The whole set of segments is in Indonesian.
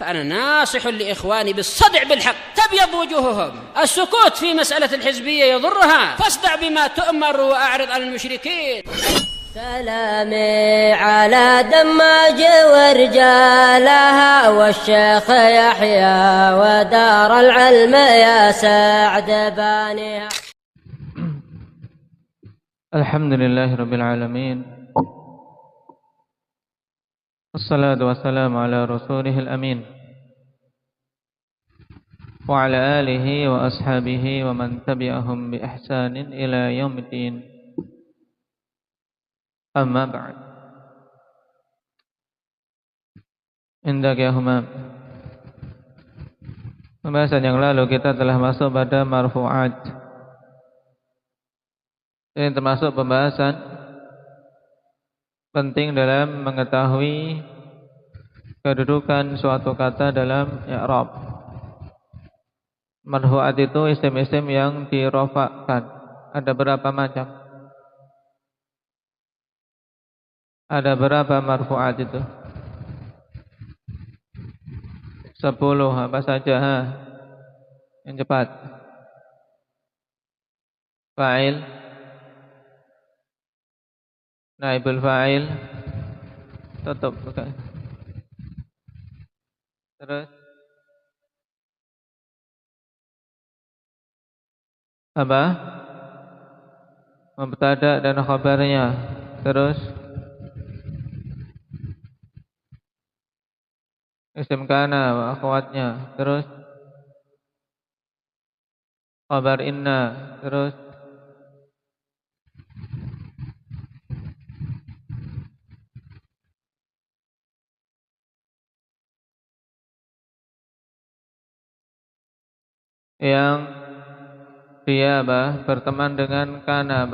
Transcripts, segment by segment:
فأنا ناصح لإخواني بالصدع بالحق تبيض وجوههم. السكوت في مسألة الحزبية يضرها، فاصدع بما تؤمر وأعرض عن المشركين. سلامي على دماج ورجالها والشيخ يحيى ودار العلم يا سعد بانيها. الحمد لله رب العالمين، والصلاة والسلام على رسوله الأمين وعلى آله وأصحابه ومن تبعهم بإحسان إلى يوم الدين. Amma ba'd. Indak ya humam. Pembahasan yang lalu kita telah masuk pada marfu'at. Ini termasuk pembahasan penting dalam mengetahui kedudukan suatu kata dalam i'rab. Marfu'at itu isim-isim yang dirofakkan. Ada berapa macam? Ada berapa marfu'at itu? 10. Apa saja? Yang cepat. Fa'il, naibul fa'il, tutup. Terus apa? Mubtada dan khabarnya. Terus isim kana wa akhwatnya. Terus khabar inna. Terus yang dia berteman dengan kana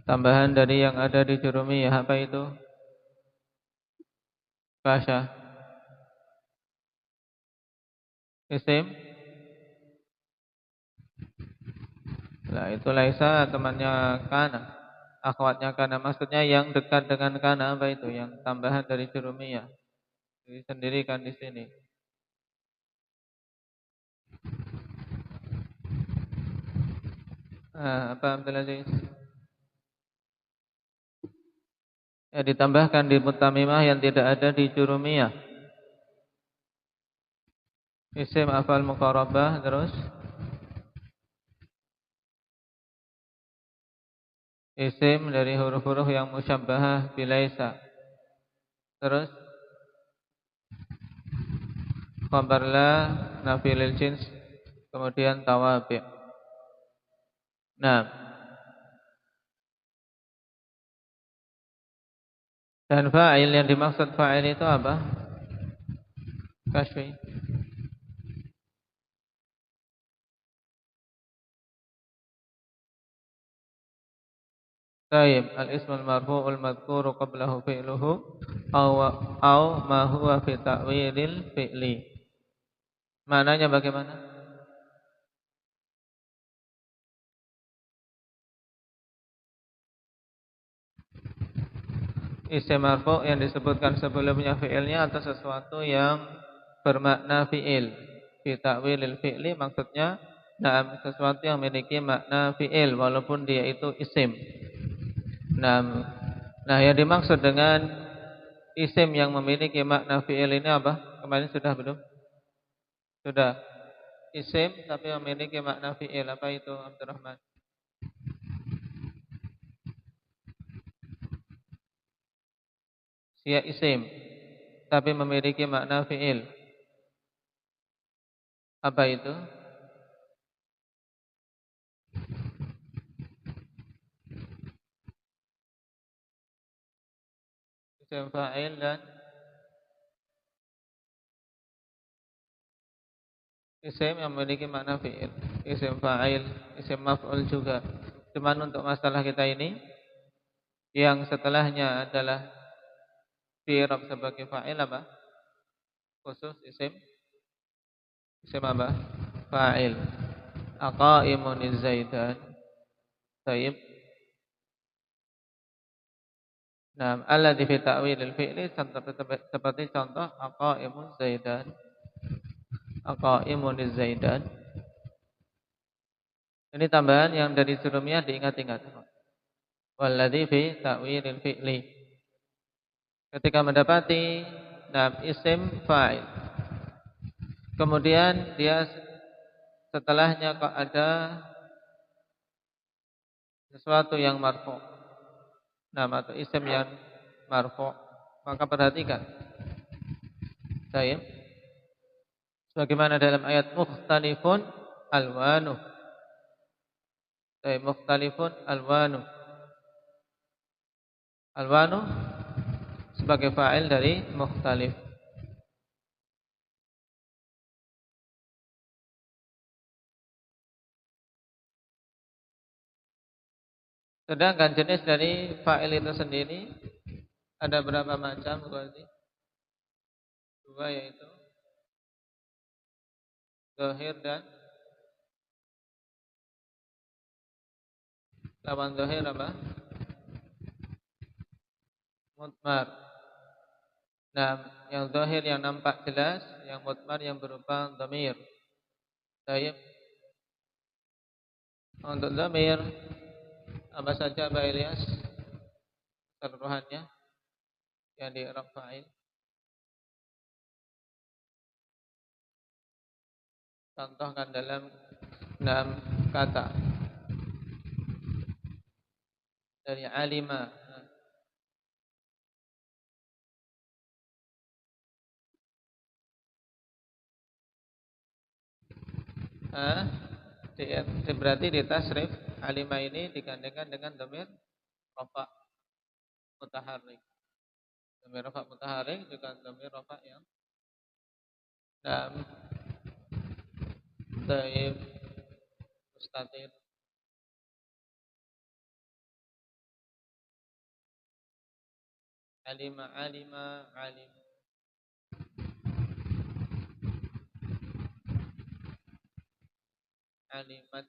tambahan dari yang ada di jurumiyah. Apa itu? Kasya. Isim. Nah, itu laisa temannya kana, akhwatnya kana. Maksudnya yang dekat dengan kana. Apa itu? Yang tambahan dari jurumiyah. Disendirikan di sini. Apa Abdul Aziz? Ya, ditambahkan di mutamimah yang tidak ada di jurumiyah. Isim afal muqarabah. Terus isim dari huruf-huruf yang musyabbahah bilaisa. Terus khabar la nafi lil jins, kemudian tawabi'. Nah, dan fa'il, yang dimaksud fa'il itu apa? Kashfi. Taib, al-ismul marfu'ul madhkuru qablahu fi'luhu aw ma huwa fi ta'wilil fi'li. Maknanya bagaimana? Isim marfu' yang disebutkan sebelumnya fi'ilnya atau sesuatu yang bermakna fi'il. Fi ta'wilil fi'li maksudnya sesuatu yang memiliki makna fi'il walaupun dia itu isim. Nah, yang dimaksud dengan isim yang memiliki makna fi'il ini apa? Kemarin sudah belum? Sudah. Isim tapi memiliki makna fi'il. Apa itu, Abdurrahman? Dia isim tapi memiliki makna fi'il. Apa itu? Isim fa'il dan isim yang memiliki makna fi'il. Isim fa'il, isim maf'ul juga. Cuman untuk masalah kita ini, yang setelahnya adalah fi'rab sebagai fa'il apa? Khusus isim apa? Fa'il. Aqaimuniz zaidan. Taib. Nah, alladzi fi ta'wilil fi'li seperti contoh aqaimun zaidan. Aqaimun zaidan. Ini tambahan yang dari sebelumnya diingat-ingat. Walladzi fi ta'wilil fi'li. Ketika mendapati isim fa'il. Kemudian dia setelahnya kok ada sesuatu yang marfu'. Atau isim yang marfu', maka perhatikan. Baik. Sebagaimana dalam ayat mukhtalifun alwanuh. Baik, mukhtalifun alwanuh. Alwanuh sebagai fa'il dari mukhtalif. Sedangkan jenis dari fa'il itu sendiri ada berapa macam berarti? Dua, yaitu zahir dan lawan zahir apa? Mudmar. Yang zahir yang nampak jelas, yang mudmar yang berupa dhamir. Baik. Untuk dhamir apa saja Pak Ilyas keseluruhannya yang di i'rab fa'il? Contohkan dalam 6 kata. Dari alima. Berarti di tasrif alima ini digandengkan dengan dhamir rafa' mutaharrik. Dhamir rafa' mutaharrik juga dhamir rafa' yang dhaif mustatir. Alima alimu. Alimat.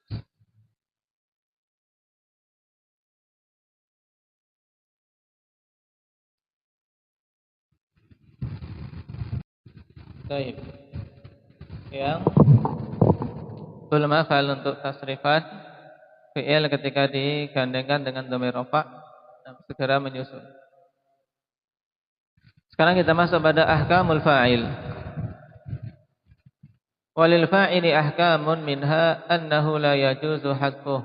Baik. Yang belum hafal untuk tasrifat fi'il ketika digandengkan dengan dhamir rafa' segera menyusun. Sekarang kita masuk pada ahkamul fa'il. Walil fa'ili ahkamun minha annahu la yajuzu hadfuh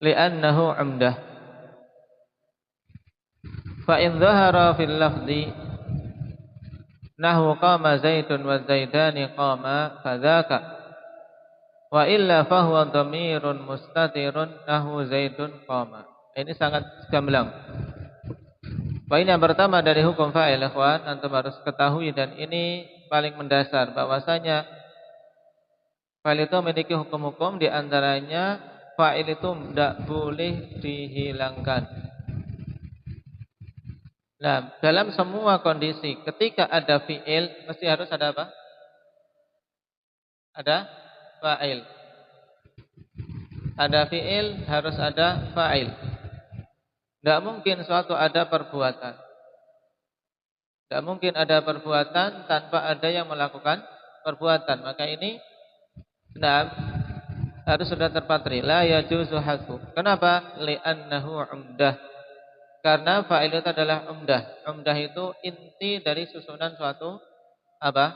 li'annahu 'umdah. Fa in dhahara fil lafzi nahu qama zaidun wa zaidani qama fadzaka wa illa fahuwa dhamirun mustatirun nahu zaidun qama. Ini sangat gamblang. Poin yang pertama dari hukum fa'il, ikhwan, antum harus ketahui, dan ini paling mendasar, bahwasanya fa'il itu memiliki hukum-hukum, di antaranya fa'il itu tidak boleh dihilangkan. Dalam semua kondisi ketika ada fi'il mesti harus ada apa? Ada fa'il. Ada fi'il harus ada fa'il. Tidak mungkin suatu ada perbuatan. Tidak mungkin ada perbuatan tanpa ada yang melakukan perbuatan. Maka ini harus sudah terpatri. La yajuzu hadfu. Kenapa? Li'annahu 'umdah. Karena fa'il itu adalah umdah. Umdah itu inti dari susunan suatu apa?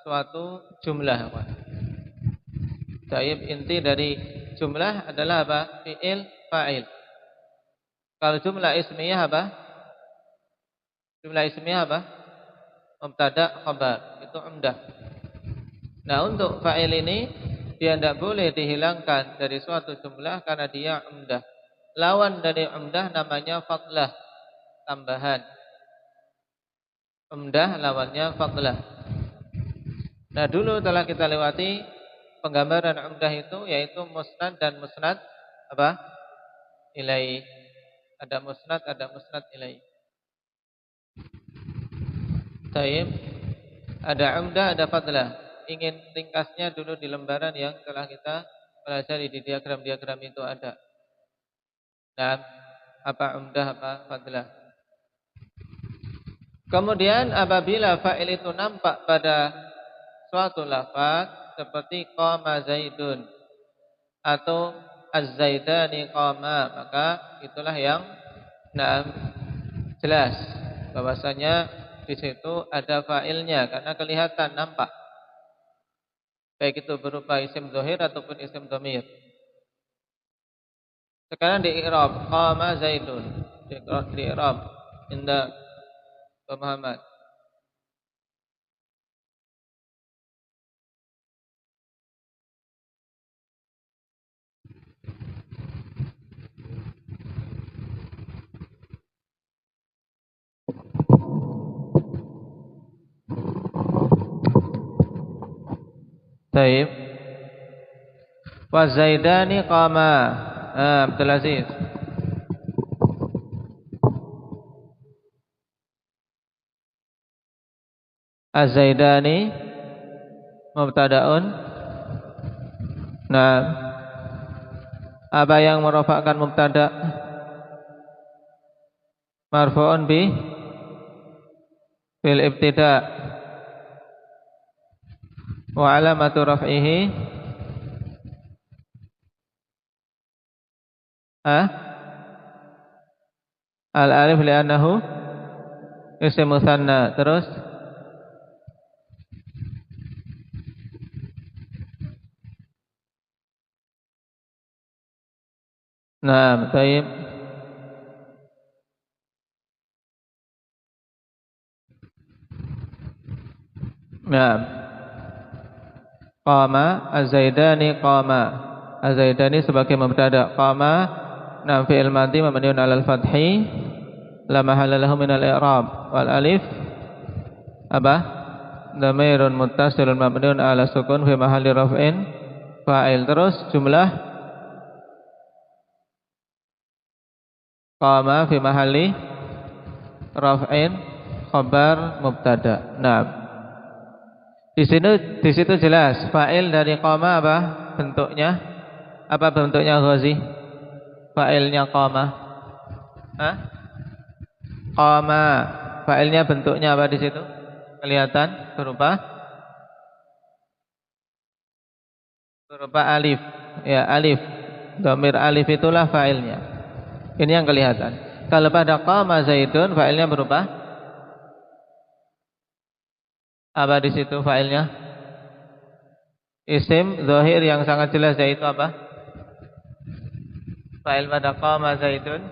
Suatu jumlah. Taib, inti dari jumlah adalah apa? Fi'il, fa'il. Kalau jumlah ismiyah apa? Jumlah ismiyah apa? Mubtada, khabar. Itu umdah. Untuk fa'il ini dia tidak boleh dihilangkan dari suatu jumlah karena dia umdah. Lawan dari umdah namanya fadlah, tambahan. Umdah lawannya fadlah. Dulu telah kita lewati penggambaran umdah itu, yaitu musnad dan musnad apa? Ilaih. Ada musnad ilaih. Taib. Ada umdah, ada fadlah. Ingin ringkasnya dulu di lembaran yang telah kita pelajari, di diagram-diagram itu ada. apa umdah apa fadlah. Kemudian apabila fa'il itu nampak pada suatu lafaz seperti qama zaidun atau az-zaidani qama, maka itulah yang jelas bahwasanya di situ ada fa'ilnya karena kelihatan nampak. Baik itu berupa isim zahir ataupun isim dhamir. Sekarang di i'rab qama zaidun. Di i'rab inda Muhammad. Baik. Wa zaidani qama. Abdul Aziz. Az-zaidani mubtada'un. Nah, apa yang merofakkan mubtada? Marfu'un bi bil ibtida' wa alamatu raf'ihi al-alif li'annahu isim mutsanna. Terus nah, baik. Nah, qama az-zaidani qama. Az-zaidani sebagai mubtada, qama nam fi'il madhi mabniun 'alal fathi la mahalla lahu min al-i'rab wal alif apa? Dhamirun muttasilun mabniun 'ala sukun fi mahalli raf'in fa'il. Terus jumlah qama fi mahalli raf'in khabar mubtada. Nah, di situ jelas fa'il dari qama apa bentuknya? Apa bentuknya Ghazi? Fa'ilnya qama. Qama. Fa'ilnya bentuknya apa di situ? Kelihatan berupa alif. Ya, alif. Dhamir alif itulah fa'ilnya. Ini yang kelihatan. Kalau pada qama zaidun fa'ilnya berupa apa di situ fa'ilnya? Isim zahir yang sangat jelas yaitu apa? Fa'il pada qama zaidun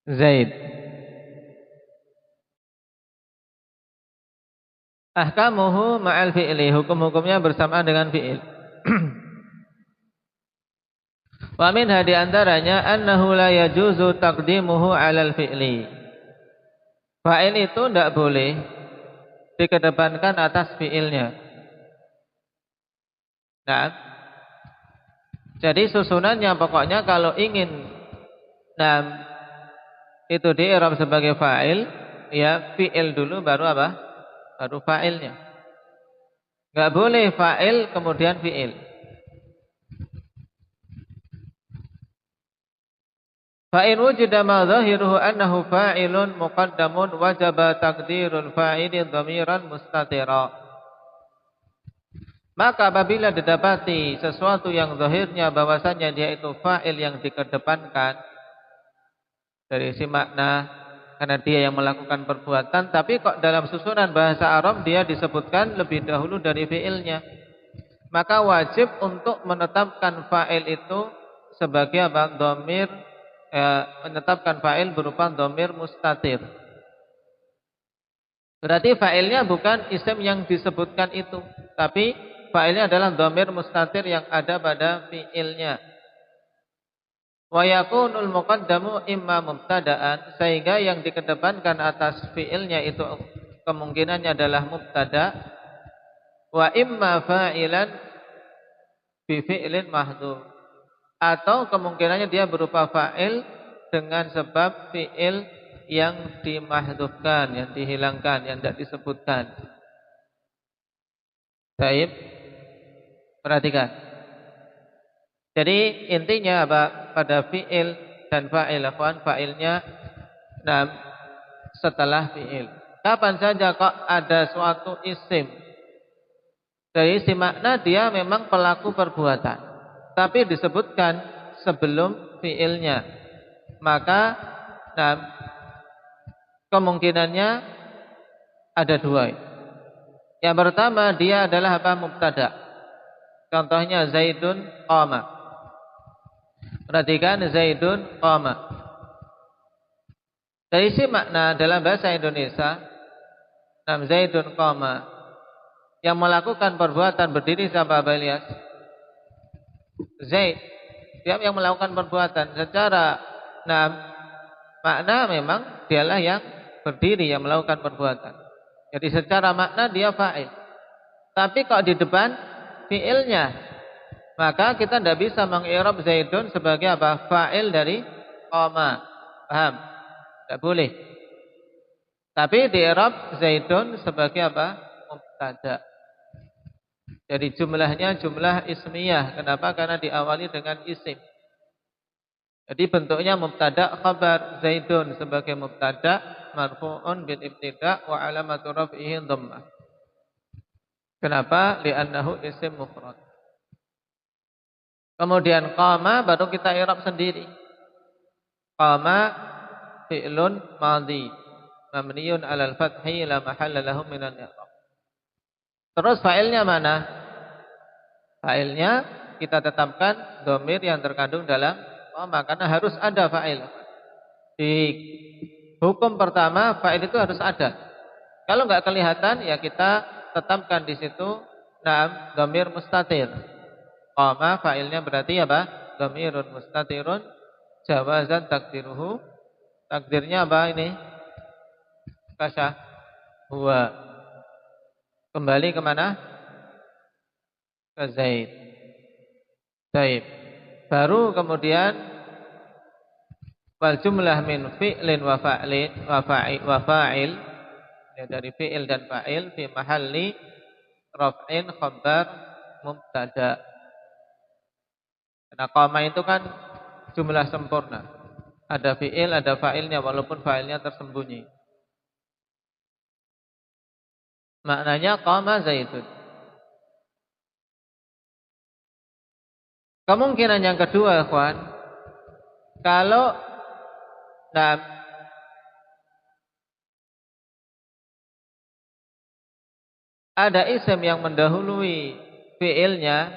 Zaid. Ahkamuhu ma'al fi'li, hukum-hukumnya bersamaan dengan fi'il. Wa minha di antaranya annahu la yajuzu taqdimuhu 'alal fi'li. Fa'il itu tidak boleh dikedepankan atas fi'ilnya. Nah, jadi susunannya pokoknya kalau ingin itu di i'rab sebagai fa'il, ya fi'il dulu baru apa? Baru fa'ilnya. Enggak boleh fa'il kemudian fi'il. Fa'in wujida ma zahiruhu annahu fa'ilun muqaddamun wajaba taqdirul fa'ili dhamiran mustatira. Maka apabila didapati sesuatu yang zahirnya bahwasanya dia itu fa'il yang dikedepankan dari si makna karena dia yang melakukan perbuatan, tapi kok dalam susunan bahasa Arab dia disebutkan lebih dahulu dari fi'ilnya, maka wajib untuk menetapkan fa'il itu sebagai apa? Dhamir, menetapkan fa'il berupa dhamir mustatir. Berarti fa'ilnya bukan isim yang disebutkan itu, tapi fa'ilnya adalah dhamir mustatir yang ada pada fi'ilnya. Wa yakunul muqaddamu imma mubtada'an, sehingga yang dikedepankan atas fi'ilnya itu kemungkinannya adalah mubtada', wa imma fa'ilan bi fi'lin mahdhuf, atau kemungkinannya dia berupa fa'il dengan sebab fi'il yang dimahdzufkan, yang dihilangkan, yang tidak disebutkan. Baik, perhatikan. Jadi intinya apa? Pada fi'il dan fa'il, ikhwan, fa'ilnya setelah fi'il. Kapan saja kok ada suatu isim, dari isim makna dia memang pelaku perbuatan, tapi disebutkan sebelum fi'ilnya, maka kemungkinannya ada dua. Yang pertama, dia adalah apa? Mubtada. Contohnya Zaidun qama. Perhatikan, Zaidun qama. Dari isim makna dalam bahasa Indonesia, Zaidun qama, yang melakukan perbuatan berdiri siapa, Abah Ilyas? Zaid. Dia yang melakukan perbuatan secara makna memang dialah yang berdiri, yang melakukan perbuatan. Jadi secara makna dia fa'il. Tapi kalau di depan fi'ilnya, maka kita tidak bisa meng-i'rab Zaidun sebagai apa? Fa'il dari qama. Paham? Tidak boleh. Tapi di-i'rab Zaidun sebagai apa? Mubtada. Jadi jumlahnya jumlah ismiyah. Kenapa? Karena diawali dengan isim. Jadi bentuknya mubtada khabar, Zaidun sebagai mubtada marfu'un bil ibtida' wa alamatu raf'ihi dhammah. Kenapa? Li'annahu isim mufrad. Kemudian qama baru kita i'rab sendiri. Qama fi'lun madhi mabniun 'alal fathi la mahalla lahu minal i'rab. Terus fa'ilnya mana? Fa'ilnya kita tetapkan dhamir yang terkandung dalam qama, karena harus ada fa'il. Di hukum pertama fa'il itu harus ada. Kalau enggak kelihatan ya kita tetapkan di situ dhamir mustatir. Qama fa'ilnya berarti apa? Dhamirun mustatirun jawazan takdiruhu. Takdirnya apa ini? Kasah huwa. Kembali kemana? Ke Zaid. Zaid. Baru kemudian wal jumlah min fi'lin wa fa'ilin wa fa'il, ya, dari fi'il dan fa'il fi mahalli raf'in khabar mubtada. Karena qama itu kan jumlah sempurna. Ada fi'il, ada fa'ilnya walaupun fa'ilnya tersembunyi. Maknanya qama Zaidun. Kemungkinan yang kedua, ikhwan, kalau ada isim yang mendahului fi'ilnya,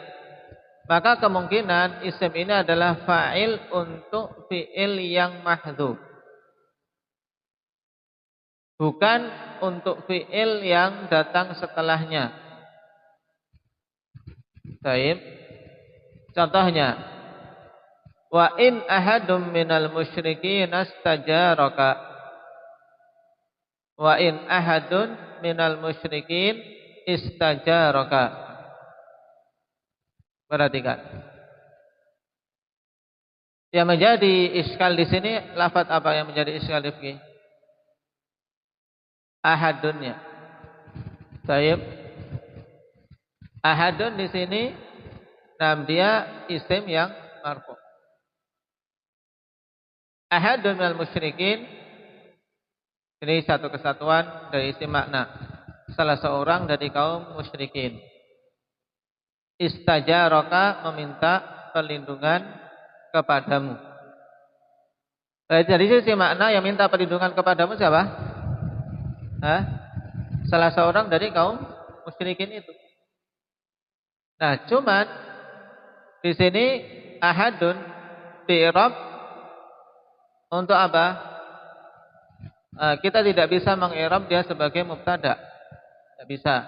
maka kemungkinan isim ini adalah fa'il untuk fi'il yang mahdhuf, bukan untuk fi'il yang datang setelahnya. Baik. Contohnya, wa in ahadum minal musyrikin astajaraka. Wa in ahadun minal musyrikin istajaraka. Perhatikan. Yang menjadi iskal di sini lafaz apa yang menjadi iskal di sini? Ahadunnya. Baik. Ahadun di sini dia isim yang marfu. Ahadun minal musyrikin ini satu kesatuan dari isim makna. Salah seorang dari kaum musyrikin. Istajaraka meminta perlindungan kepadamu. Dari sisi makna yang minta perlindungan kepadamu siapa? Salah seorang dari kaum musyrikin itu. Nah, cuman di sini ahadun di'rab untuk apa? Kita tidak bisa meng-i'rab dia sebagai mubtada. Tidak bisa.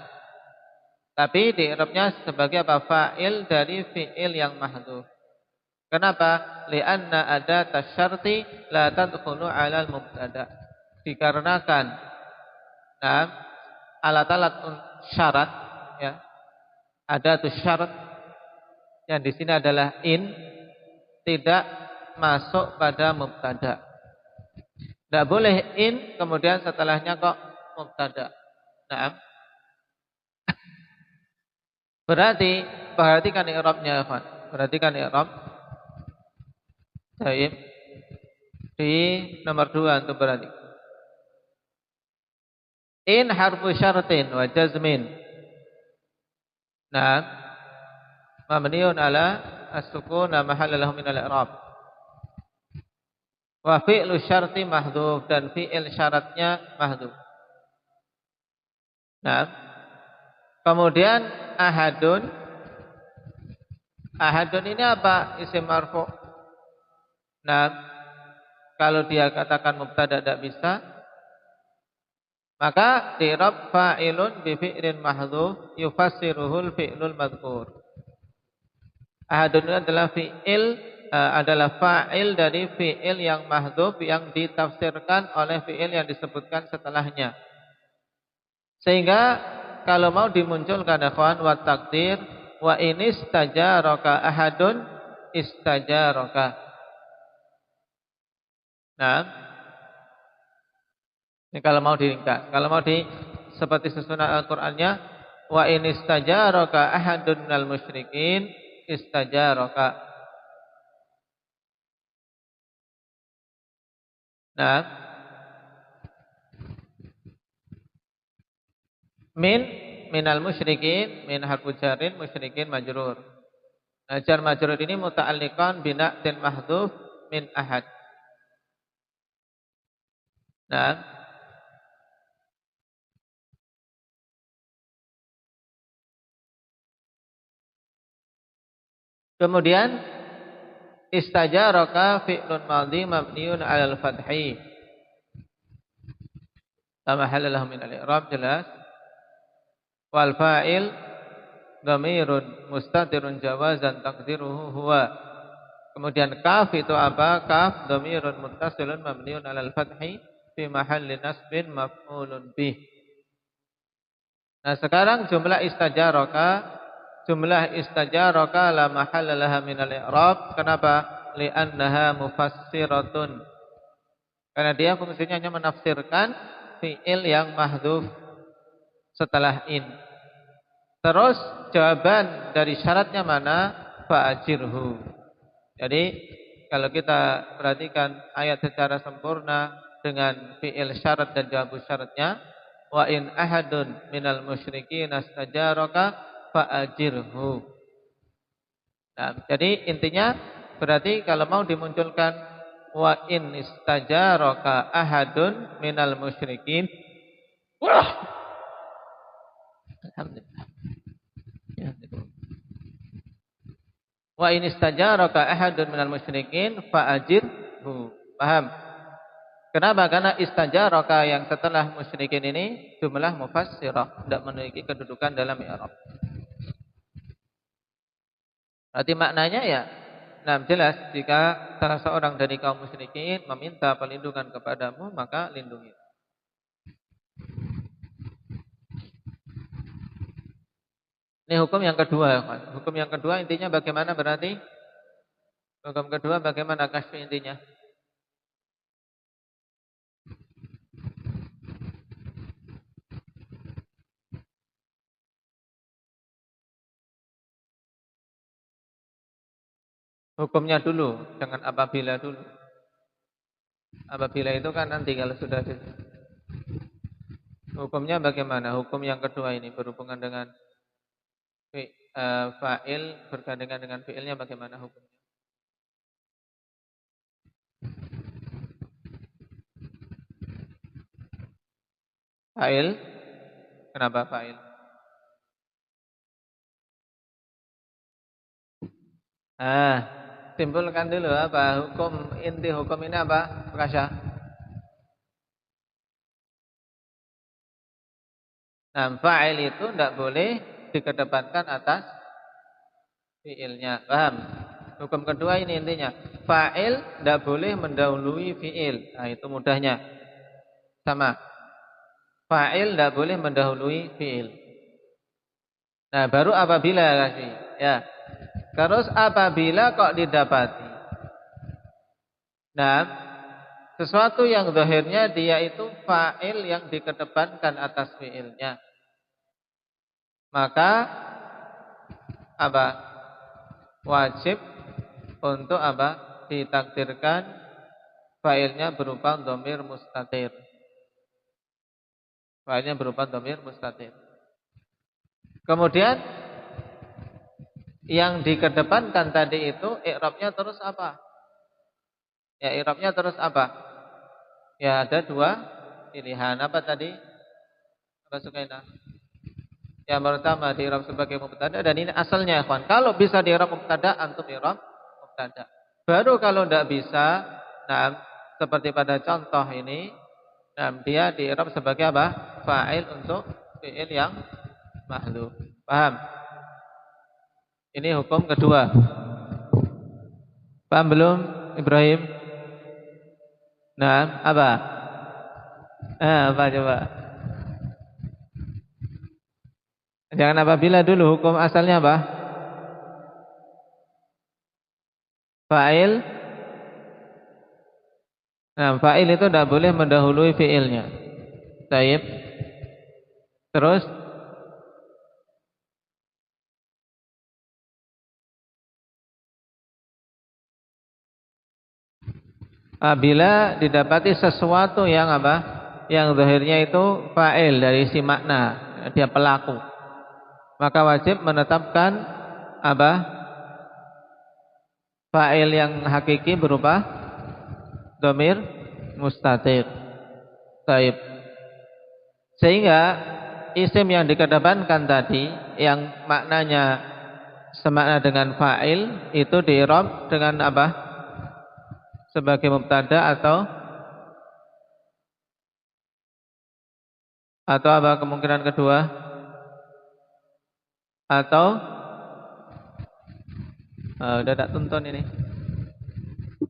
Tapi di'rabnya sebagai apa? Fa'il dari fi'il yang mahdhuf. Kenapa? Li'anna adata syarti la tadkhulu 'alal mubtada. Dikarenakan alat-alat syarat, ya. Adatus syarat yang di sini adalah in, tidak masuk pada mubtada. Tidak boleh in kemudian setelahnya kok mubtada. Nah, perhatikan i'rabnya, ikhwan. Perhatikan i'rab. Baik. Di nomor 2 untuk berarti. In harfu syartin wa jazmin. Nah, mabniun ala as-sukun la mahalla lahu min al-i'rab. Wa fi'lu syarti mahdhuf, dan fi'il syaratnya mahdhuf. Nah, kemudian ahadun. Ahadun ini apa? Isim marfu. Nah, kalau dia katakan mubtada tidak bisa, maka i'rab fa'ilun bi fi'lin mahdhuf yufassiruhul fi'lul madhkur. Ahadun adalah adalah fa'il dari fi'il yang mahdhuf yang ditafsirkan oleh fi'il yang disebutkan setelahnya. Sehingga kalau mau dimunculkan ikhwan wa takdir wa inistajaraka ahadun istajaraka. Nah, ini kalau mau diringkas, kalau mau seperti susunan Al-Qur'annya wa inistajaraka ahadun minal musyrikin istajaraka. Nah, minal musyrikin, min harfu jarin, musyrikin majrur. Nah, jar majrur ini muta'alliqan bi na'tin mahdhuf min ahad. Nah, kemudian istajaraka fi'lun madhi mabniun 'alal fathi. La mahalla lahu min al-i'rab, jelas. Wal fa'il dhamirun mustatirun jawazan taqdiruhu huwa. Kemudian kaf itu apa? Kaf dhamirun muttasilun mabniun 'alal fathi fi mahalli nasbin maf'ulun bih. Nah, sekarang jumlah istajaraka la mahalla laha min al-i'rab. Kenapa? Li'annaha mufassiratun. Karena dia fungsinya hanya menafsirkan fi'il yang mahdhuf setelah in. Terus jawaban dari syaratnya mana? Fa'ajirhu. Jadi kalau kita perhatikan ayat secara sempurna dengan fi'il syarat dan jawab syaratnya, wa in ahadun minal musyrikin astajaraka fa'ajirhu. Nah, jadi intinya berarti kalau mau dimunculkan wa in istajaraka ahadun minal musyrikin, alhamdulillah. Wa in istajaraka ahadun minal musyrikin fa'ajirhu. Paham? Kenapa? Karena istajaraka yang setelah musyrikin ini jumlah mufassirah, tidak memiliki kedudukan dalam i'rab. Berarti maknanya ya, nah jelas jika salah seorang dari kaum musyrikin meminta perlindungan kepadamu, maka lindungi. Ini hukum yang kedua. Hukum yang kedua intinya bagaimana berarti? Hukum kedua bagaimana kasih intinya? Hukumnya dulu, jangan apabila dulu. Apabila itu kan nanti kalau sudah ada. Hukumnya bagaimana? Hukum yang kedua ini berhubungan dengan fa'il, bergandengan dengan fi'ilnya, bagaimana hukumnya? Fa'il? Kenapa fa'il? Simpulkan dulu apa hukum, inti hukum ini apa, Prakasya? Nah, fa'il itu tidak boleh dikedepankan atas fi'ilnya. Paham? Hukum kedua ini intinya, fa'il tidak boleh mendahului fi'il. Nah, itu mudahnya. Sama. Fa'il tidak boleh mendahului fi'il. Nah, baru apabila kasih. Ya. Terus apabila kok didapati, nah, sesuatu yang zahirnya dia itu fa'il yang dikedepankan atas fi'ilnya, maka apa? Wajib untuk apa? Ditakdirkan fa'ilnya berupa dhamir mustatir. Fa'ilnya berupa dhamir mustatir. Kemudian yang dikedepankan tadi itu i'rabnya terus apa? Ya, i'rabnya terus apa? Ya, ada dua pilihan. Apa tadi? Apa Sukainah? Yang pertama di i'rab sebagai mubtada, dan ini asalnya ikhwan. Kalau bisa di i'rab mubtada, antum i'rab mubtada. Baru kalau tidak bisa, nah seperti pada contoh ini, nah dia di i'rab sebagai apa? Fa'il untuk fi'il yang mahdhuf. Paham? Ini hukum kedua. Paham belum, Ibrahim? Nah, apa? Apa coba? Jangan apabila dulu, hukum asalnya apa? Fa'il. Nah, fa'il itu tidak boleh mendahului fi'ilnya. Baik. Terus bila didapati sesuatu yang apa? Yang zahirnya itu fa'il dari si makna, dia pelaku, maka wajib menetapkan apa? Fa'il yang hakiki berupa dhamir mustatir. Baik. Sehingga isim yang dikedepankan tadi yang maknanya semakna dengan fa'il itu di-i'rab dengan apa? Sebagai mubtada atau apa kemungkinan kedua? Atau udah tak tonton ini.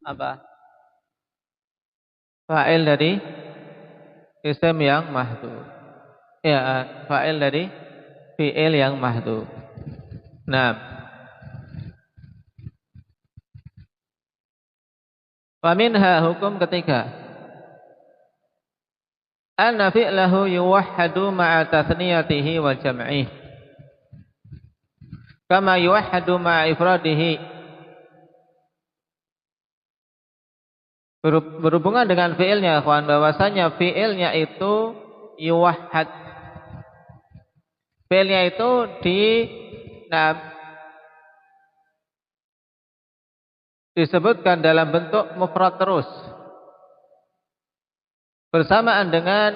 Apa? Fa'il dari isim yang mahdhuf. Ya, fa'il dari fi'il yang mahdhuf. Nah, wa minha hukum ketiga. Anna fi'lahu yuwahhadu ma'a tathniyatihi wa jam'ihi. Kama yuwahhadu ma'a ifradihi. Berhubungan dengan fi'ilnya, kawan, bahwasanya fi'ilnya itu yuwahhad. Fi'ilnya itu disebutkan dalam bentuk mufrad terus, bersamaan dengan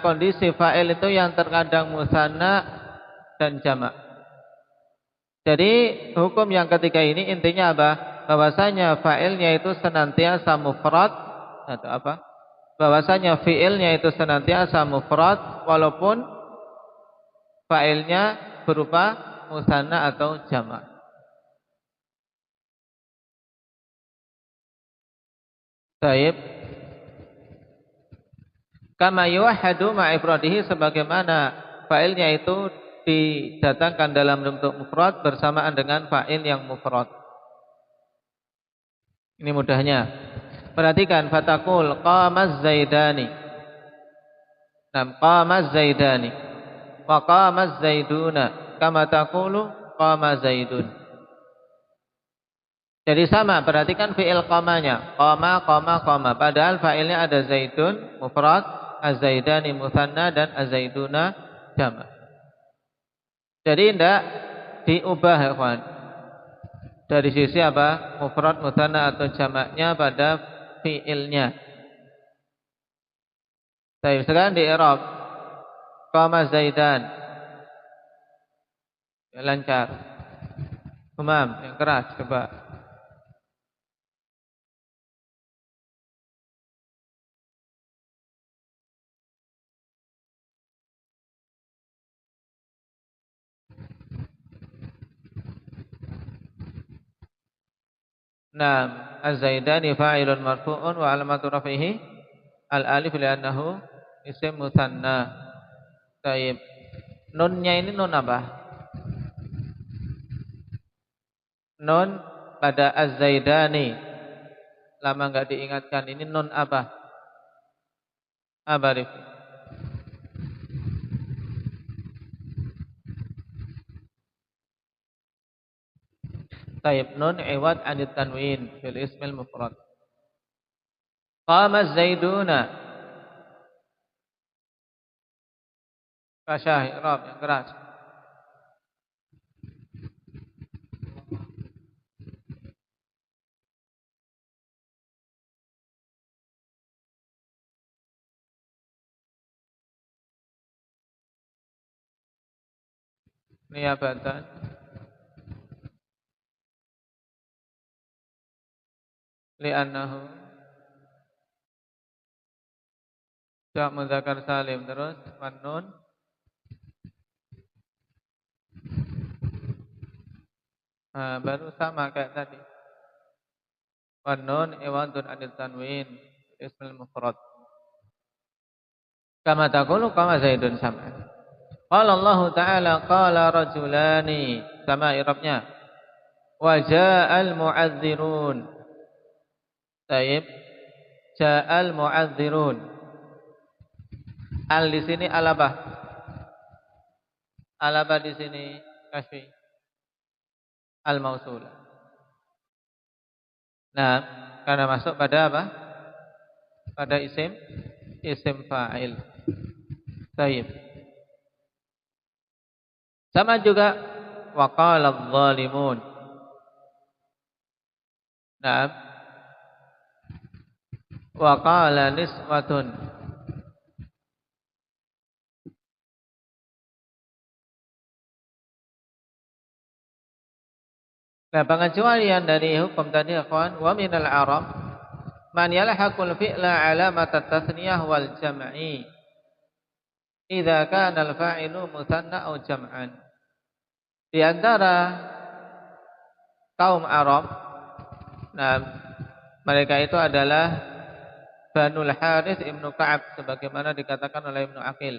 kondisi fa'il itu yang terkadang musanna dan jamak. Jadi hukum yang ketiga ini intinya apa? Bahwasanya fa'ilnya itu senantiasa mufrad atau apa? Bahwasanya fi'ilnya itu senantiasa mufrad walaupun fa'ilnya berupa musanna atau jamak. Baik. Kama yuwahhadu ma'ifradihi, sebagaimana fa'ilnya itu didatangkan dalam bentuk mufrad bersamaan dengan fa'il yang mufrad. Ini mudahnya. Perhatikan, fatakul qamaz zaidani. Qamaz zaidani wa qamaz zaiduna kama taqulu qama zaidun. Jadi sama, perhatikan fi'il qamanya. Qama, qama, qama. Padahal fa'ilnya ada zaidun mufrad, az-zaidani mutsanna, dan az-zaiduna jamak. Jadi tidak diubah, ya kawan. Dari sisi apa? Mufrad, mutsanna atau jamaknya pada fi'ilnya. Baik, sekarang di i'rab. Qama zaidan. Ya, lancar. Umam, yang keras, coba. Naam, az-zaidani fa'ilun marfu'un wa alamatu raf'ihi al-alif li'annahu isim mutsanna. Baik. Nunnya ini nun apa? Nun pada az-zaidani. Lama enggak diingatkan, ini nun apa? Apa, Rif? Taib, nun iwad anit tanwin fil ismil mufrad. Qama Zaiduna. Kasyah i'rab yang keras. Niyabatan. Li'annahu ja' mudzakkar salim. Terus nun. Baru sama kayak tadi. Nun iwadun anil tanwin ismul mufrad. Kama taqulu qama Zaidun sam'an. Qala Allah Ta'ala qala rajulani. Sama i'rabnya. Wa ja'al mu'adzirun. Taib. Ja'al mu'adzirun. Al di sini alabah. Alabah di sini kasfi. Al mausulah. Nah, karena masuk pada apa? Pada isim fa'il. Taib. Sama juga waqala adh-dhalimun. Naam. Waqala niswatun. Nah, pengecualian dari hukum tadi ikhwan, wa minal arab man yalhaqul fi'la alamat at-tathniyah wal jam'i idza kana al-fa'ilu mutsanna aw jam'an. Di antara kaum Arab, nah mereka itu adalah Banul Harits Ibnu Ka'ab sebagaimana dikatakan oleh Ibnu Aqil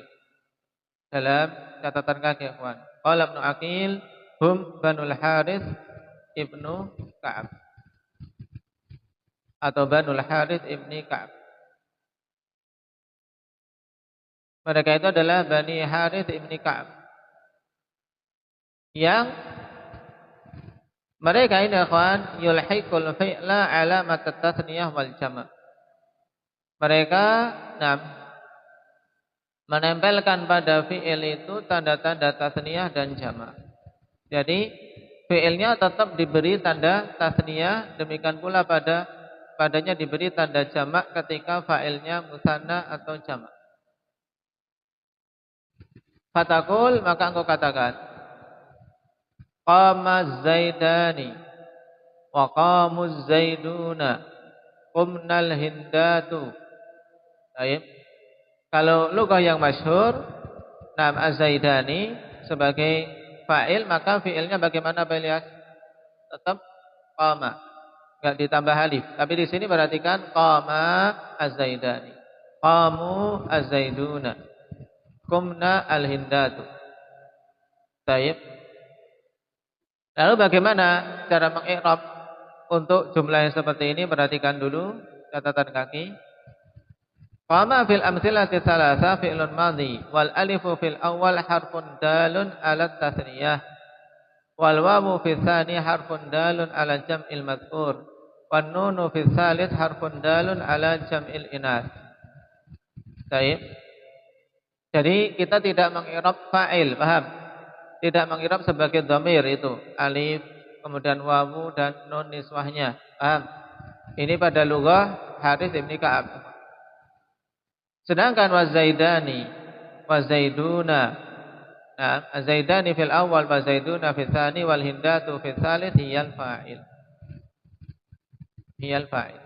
dalam catatan kaki ikhwan. Qala Ibnu Aqil hum Banul Harits Ibnu Ka'ab atau Banul Harits Ibni Ka'ab. Mereka itu adalah Bani Harits Ibni Ka'ab yang mereka ini ikhwan yulhiqul fi'la alamat at-tathniyah wal jama'. Mereka menempelkan pada fi'il itu tanda-tanda tathniyah dan jama'. Jadi fi'ilnya tetap diberi tanda tathniyah, demikian pula padanya diberi tanda jama' ketika fa'ilnya musanna atau jama'. Fatakul, maka engkau katakan qama Zaidani wa qamuz Zaiduna qumnal hindatu. Baik. Kalau lugah yang masyhur nam az-Zaidani sebagai fa'il, maka fi'ilnya bagaimana Belias? Tetap qama, enggak ditambah alif. Tapi di sini perhatikan qama az-Zaidani, qamu az-Zaiduna, qumna al-hindatu. Baik. Lalu bagaimana cara mengi'rab untuk jumlah yang seperti ini? Perhatikan dulu catatan kaki. Qama fil amthilati thalatha fi'lun madhi wal alifu fil awwal harfun dalun ala tathniyah wal wawu fil tsani harfun dalun ala jam'il madhkur wan nunu fil tsalits harfun dalun ala jam'il inath. Baik. Jadi kita tidak mengi'rab fa'il, paham? Tidak mengi'rab sebagai dhamir itu alif, kemudian wawu dan nun niswahnya. Paham? Ini pada lughah Harits Ibni Ka'ab. Sedangkan wazaidani, wazaiduna. Nah, azaidani fil awal, wazaiduna fil tsani, wal hindatu fil tsalits hiyal fa'il. Hiyal fa'il.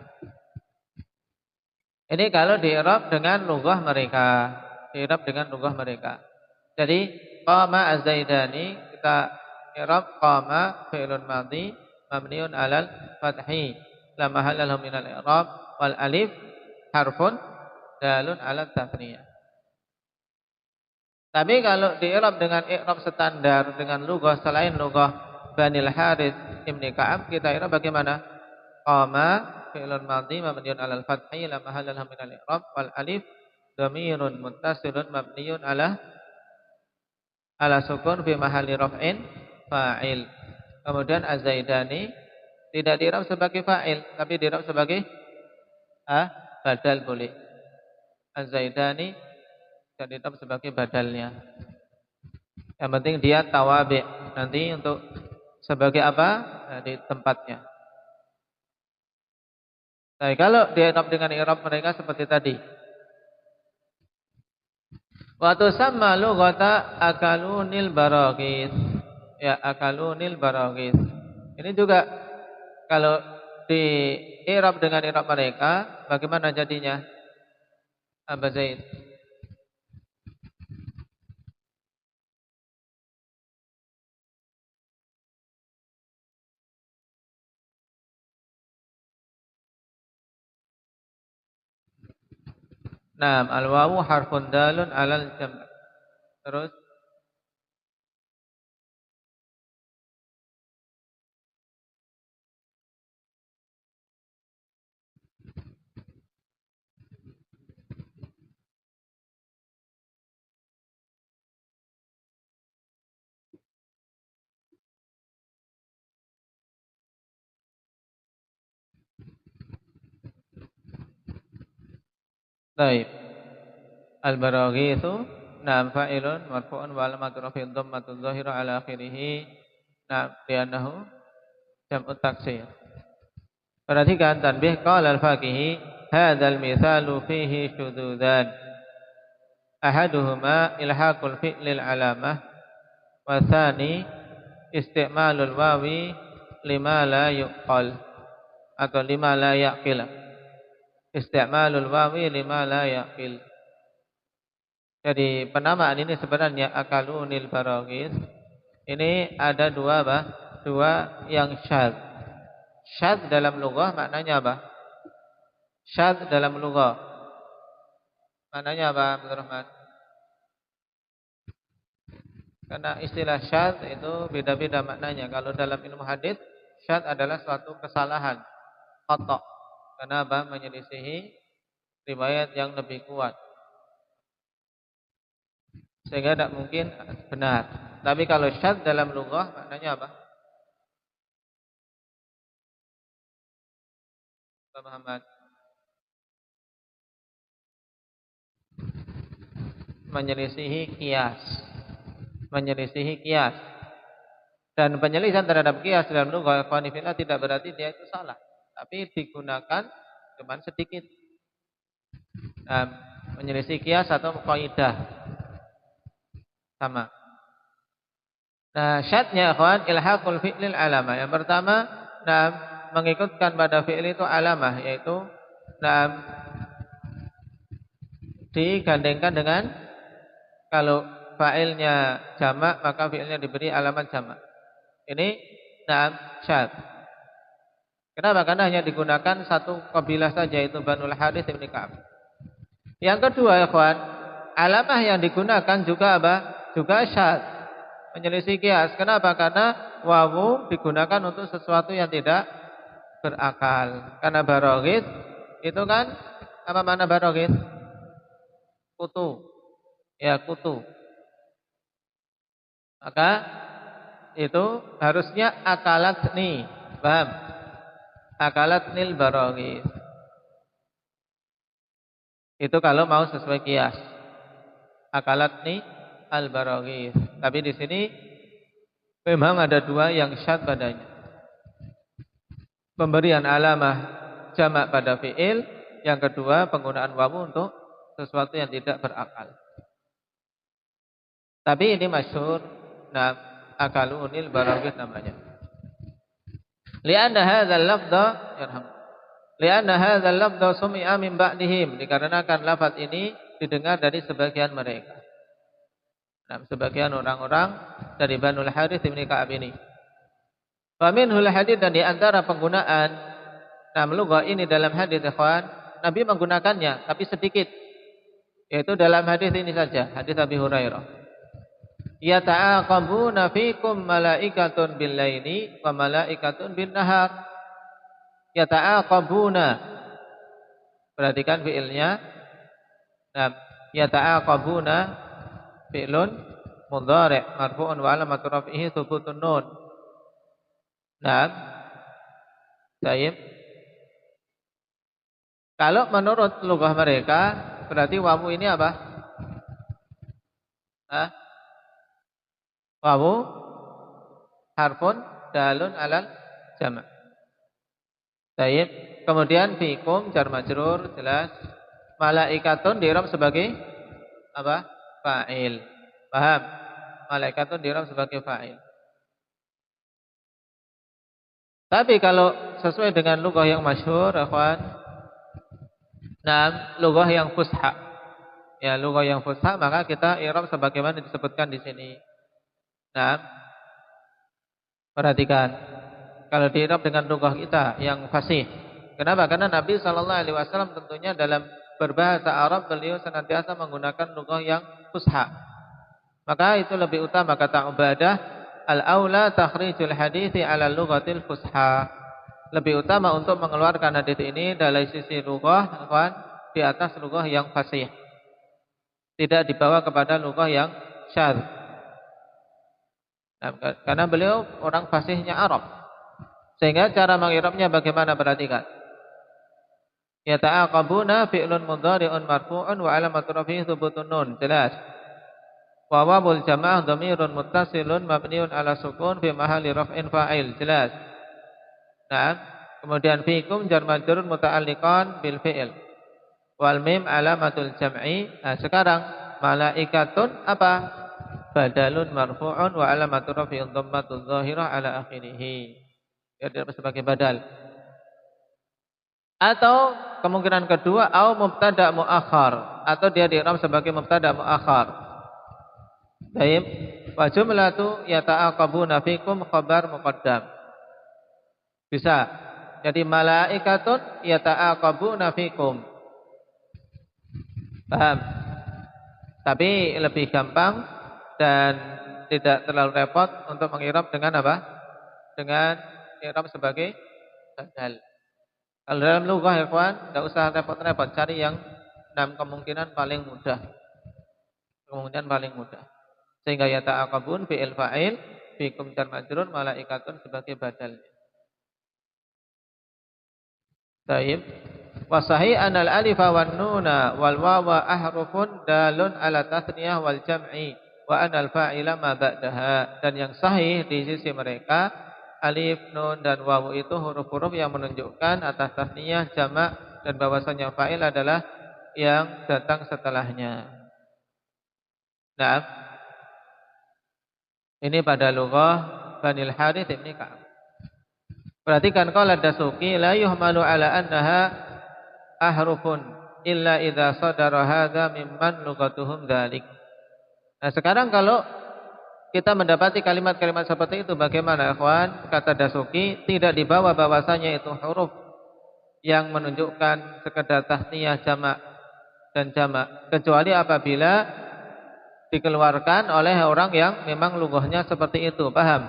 Ini kalau di'rab dengan lughah mereka, di'rab dengan lughah mereka. Jadi qama az-Zaidani kita i'rab qama fi'lun madhi mabniun 'alal fathi la mahalla lahu minal i'rab wal alif harfun dalun 'ala tathniyah. Tapi kalau di'rab dengan i'rab standar dengan lughah selain lughah Banil Harits Ibni Ka'ab, kita i'rab bagaimana? Qama fi'lun madhi mabniun 'alal fathi la mahalla lahu minal i'rab wal alif dhamirun muttasilun mabniun 'ala sukun fi mahalli raf'in fa'il. Kemudian az-Zaidani tidak di'rab sebagai fa'il, tapi di'rab sebagai badal boleh. Az-zaidani bisa ditetap sebagai badalnya. Yang penting dia tawabi. Nanti untuk sebagai apa? Nah, di tempatnya. Nah, kalau di'rab dengan i'rab mereka seperti tadi. Wa tusamma lughata akalunil baraghis. Ya, akalunil baraghis. Ini juga kalau di i'rab dengan i'rab mereka bagaimana jadinya? Aba Zaid. Naam, al-wawu harfun dalun 'alal jam'. Terus baik. Al-baraghithu na'am fa'ilun marfu'un wa alamatu raf'i dhammatun dhahira 'ala akhirih. Na'am li'annahu jam'ut taksir. Perhatikan tanbih qala al-faqihi hadzal mithalu fihi syududan. Ahaduhuma ilhaqul fi'lil 'alamah wa tsani isti'malul wawi lima la yuqal atau lima la yaqil. Isti'malul wawi lima la yaqil. Jadi penamaan ini sebenarnya akalunil baraghis. Ini ada dua apa? Dua yang syadz. Syadz dalam lughah maknanya apa? Syadz dalam lughah maknanya apa, Abdul Rahman? Karena istilah syadz itu beda-beda maknanya. Kalau dalam ilmu hadits, syadz adalah suatu kesalahan, khata'. Kenapa? Menyelisihi riwayat yang lebih kuat. Sehingga tidak mungkin benar. Tapi kalau syadz dalam lughah maknanya apa? Pak Muhammad. Menyelisihi qiyas. Menyelisihi qiyas. Dan penyelisihan terhadap qiyas dalam lughah ikhwanifillah tidak berarti dia itu salah. Tapi digunakan cuma sedikit. Menyelisih qiyas atau qaidah. Sama. Nah, syadnya ikhwan ilhaqul fi'lil alamah. Yang pertama, mengikutkan pada fi'il itu alamah, yaitu digandengkan dengan kalau fa'ilnya jamak maka fi'ilnya diberi alamat jamak. Ini syadz. Kenapa? Karena hanya digunakan satu kabilah saja, yaitu Banul Harits bin Ka'ab. Yang kedua, ikhwan, alamah yang digunakan juga apa? Juga syadz, menyelisih qiyas. Kenapa? Karena wawu digunakan untuk sesuatu yang tidak berakal. Karena baraghis itu kan apa makna baraghis? Kutu. Ya, kutu. Maka itu harusnya akalatni. Paham? Akalatnil baraghis. Itu kalau mau sesuai qiyas. Akalatni al-baraghis. Tapi di sini memang ada dua yang syadz padanya. Pemberian alamah jamak pada fi'il, yang kedua penggunaan wawu untuk sesuatu yang tidak berakal. Tapi ini masyhur akalunil baraghis namanya. Li'anna hadzal lafdha Li'anna hadzal lafdha sumi'a min ba'dihim, dikarenakan lafaz ini didengar dari sebagian mereka. Sebagian orang-orang dari Banul Harits bin Ka'ab ini. Wa minhul hadits, dan di antara penggunaan lughah ini dalam hadis ikhwan, Nabi menggunakannya tapi sedikit. Yaitu dalam hadis ini saja, hadis Abi Hurairah. Yata'aqabuna fikum malaikatun bil laili wa malaikatun bin nahar. Yata'aqabuna. Perhatikan fiilnya. Yata'aqabuna fi'lun mudhari' marfu'un wa alamatu raf'ihi thubutun nun. Baik. Kalau menurut lugah mereka berarti wawu ini apa? Hah? Wawu harfun dalun alal jama'. Baik. Kemudian fikum jar majrur jelas. Malaikatun diiram sebagai apa? Fa'il. Paham? Malaikatun diiram sebagai fa'il. Tapi kalau sesuai dengan lugah yang masyhur, ikhwan, lugah yang fusha. Ya, lugah yang fusha maka kita i'rab sebagaimana disebutkan di sini. Nah, perhatikan. Kalau di'rab dengan lugah kita yang fasih. Kenapa? Karena Nabi sallallahu alaihi wasallam tentunya dalam berbahasa Arab beliau senantiasa menggunakan lugah yang fusha. Maka itu lebih utama kata Ubadah, al-aula takhrijul hadithi ala lughatil fusha. Lebih utama untuk mengeluarkan hadis ini dari sisi lugah di atas lugah yang fasih. Tidak dibawa kepada lugah yang syadz. Nah, karena beliau orang fasihnya Arab. Sehingga cara mengirabnya bagaimana, perhatikan. Yata'aqabuna fi'lun mudhari'un marfu'un wa alamatu rafi'i thubutun nun. Jelas. Wa wawul jama'ah dhamirun muttasilun mabniun ala sukun fi mahalli raf'in fa'il. Jelas. Nah, kemudian fikum jar majrur muta'alliqan bil fi'il. Wal mim alamatul jam'i. Nah, sekarang malaikatun apa? Badalun marfu'un wa alamatu rafi'in dhammatun dhahirah ala akhirih. Dia sebagai badal. Atau kemungkinan kedua au mubtada muakhar, atau dia di'rab sebagai mubtada muakhar. Baik, wa jumlatu yata'aqabuna fikum khabar muqaddam. Bisa. Jadi malaikatun yata'aqabuna fikum. Paham? Tapi lebih gampang dan tidak terlalu repot untuk mengirab dengan apa? Dengan i'rab sebagai badal. Kalau dalam lugah ya kawan, tidak usah repot-repot, cari yang 6 kemungkinan paling mudah. Kemungkinan paling mudah. Sehingga yata'aqabun fi'il fa'il, fikum jar majrur, malaikatun sebagai badal. Baik. Wa sahih anal alifa wan nuna wal wawa ahrufun dalun ala tathniyah wal jam'i wa anal fa'ila ma ba'daha. Dan yang sahih di sisi mereka, alif, nun, dan wawu itu huruf-huruf yang menunjukkan atas tasniyah, jamak, dan bahwasanya fa'il adalah yang datang setelahnya. Nah, ini pada lughah Banil Harits ibn Ka'ab. Perhatikan qala Dasuki la yuhmalu ala annaha ahrufun illa idza sadara hadza mimman lughatuhum dzalik. Nah, sekarang kalau kita mendapati kalimat-kalimat seperti itu bagaimana, ikhwan? Kata Dasuki, tidak dibawa bahwasanya itu huruf yang menunjukkan sekedar tasniyah, jamak dan jamak, kecuali apabila dikeluarkan oleh orang yang memang lughahnya seperti itu. Paham?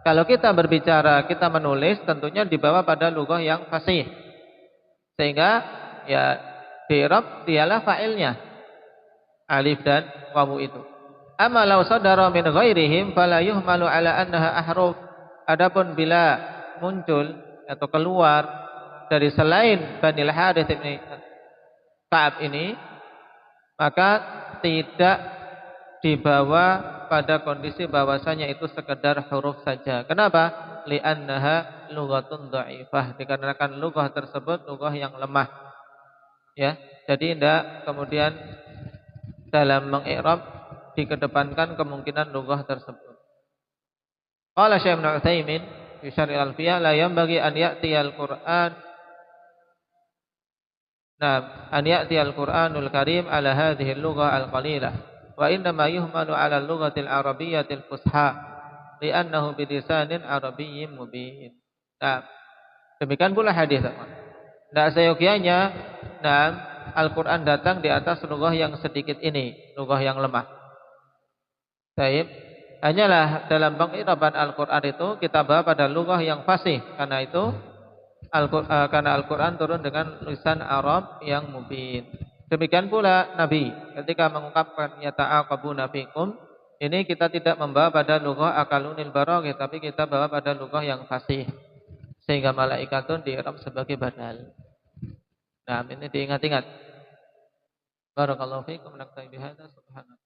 Kalau kita berbicara, kita menulis, tentunya dibawa pada lughah yang fasih. Sehingga ya di-i'rab dialah fa'ilnya. Alif dan wawu itu. Amma law sadara min ghairihim fala yuhmalu ala annaha ahruf. Adapun bila muncul atau keluar dari selain Banil Harits ibn Ka'ab ini, maka tidak dibawa pada kondisi bahwasanya itu sekedar huruf saja. Kenapa? Li'annaha lughatun dha'ifah. Dikarenakan lughah tersebut lughah yang lemah. Ya, jadi tidak kemudian dalam meng-i'rab dikedepankan kemungkinan lughah tersebut. Qala Syekh Ibnu Utsaimin fi Syarh al-Alfiyah la yanbaghi an ya'ti al-Qur'an an ya'ti al-Qur'anul Karim ala hadhihi al-lughah al-qalilah wa inna ma yuhmalu ala al-lughati al-arabiyyah al-fusha li'annahu bilisanin arabiyyin mubin. Nah, demikian pula hadis. Nah, seyogianya Al-Qur'an datang di atas lughah yang sedikit ini, lughah yang lemah. Baik, hanyalah dalam pengiraban Al-Quran itu kita bawa pada lughah yang fasih. Karena itu karena Al-Quran turun dengan lisan Arab yang mubin. Demikian pula Nabi ketika mengungkapkan yata'aqabuna fikum, ini kita tidak membawa pada lughah akalunil baraghi, tapi kita bawa pada lughah yang fasih. Sehingga malaikatun di'rab sebagai badal. Nah, ini diingat-ingat. Barakallahu fiikum, naktafi bihadza subhanallah.